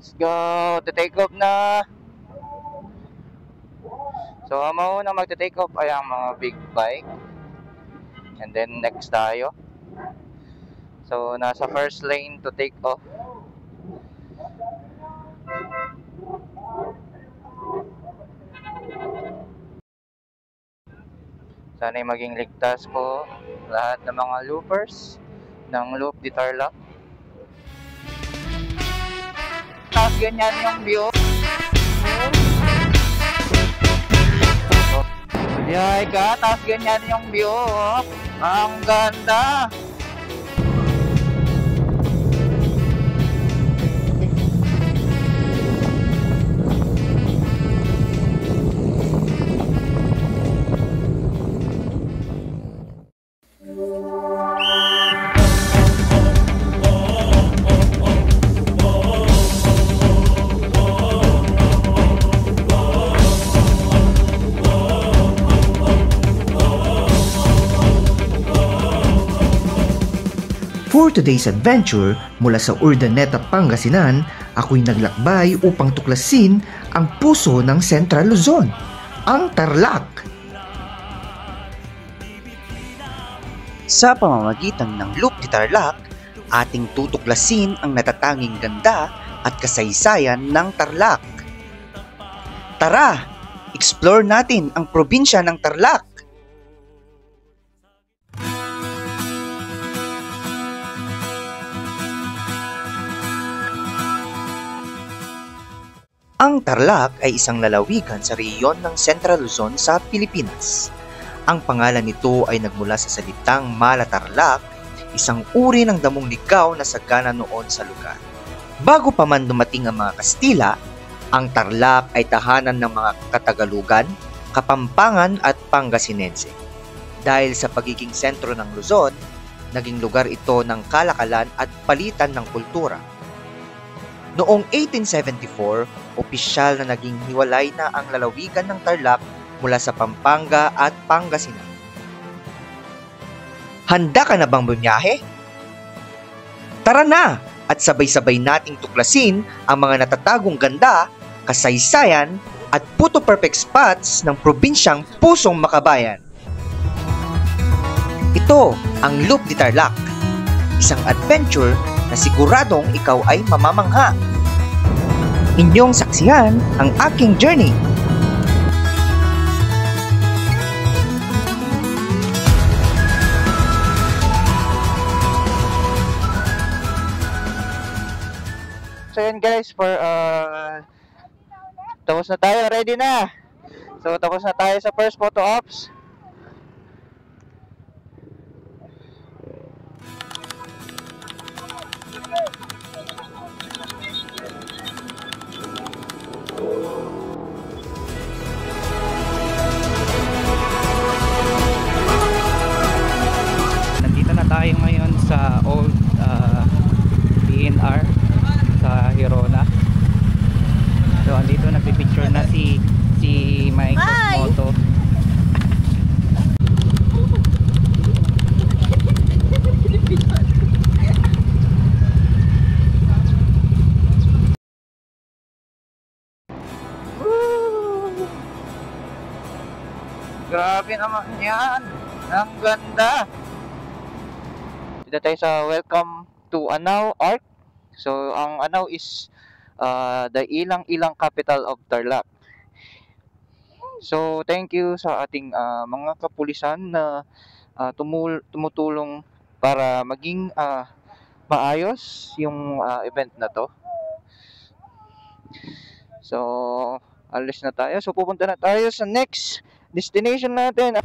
Let's go! To-take off na! So, ang mauna magte-take off ay ang mga big bike. And then next tayo. So, nasa first lane to take off. Sana'y maging ligtas po lahat ng mga loopers ng Loop de Tarlac. Tapos ganyan yung view. Yay ka, tapos ganyan yung view. Oh. Ang ganda. For today's adventure, mula sa Urdaneta, Pangasinan, ako'y naglakbay upang tuklasin ang puso ng Central Luzon, ang Tarlac. Sa pamamagitan ng Loop de Tarlac, ating tutuklasin ang natatanging ganda at kasaysayan ng Tarlac. Tara, explore natin ang probinsya ng Tarlac. Ang Tarlac ay isang lalawigan sa rehiyon ng Central Luzon sa Pilipinas. Ang pangalan nito ay nagmula sa salitang Mala-Tarlac, isang uri ng damong ligaw na sagana noon sa lugar. Bago pa man dumating ang mga Kastila, ang Tarlac ay tahanan ng mga Katagalugan, Kapampangan at Pangasinense. Dahil sa pagiging sentro ng Luzon, naging lugar ito ng kalakalan at palitan ng kultura. Noong 1874, opisyal na naging hiwalay na ang lalawigan ng Tarlac mula sa Pampanga at Pangasinan. Handa ka na bang bumiyahe? Tara na at sabay-sabay nating tuklasin ang mga natatagong ganda, kasaysayan at photo-perfect spots ng probinsyang Pusong Makabayan. Ito ang Loop de Tarlac, isang adventure na siguradong ikaw ay mamamangha. Inyong saksihan ang aking journey. So yan guys, tapos na tayo, ready na. So tapos na tayo sa first photo ops. Nandito na tayo ngayon sa old DNR sa Hirona. So andito nagpipicture na si Mike Moto. Grabe naman yan. Ang ganda. Dito tayo sa welcome to Anao Arc. So ang Anao is the ilang capital of Tarlac. So thank you sa ating mga kapulisan na tumutulong para maging maayos yung event na to. So alis na tayo. So pupunta na tayo sa next destination natin.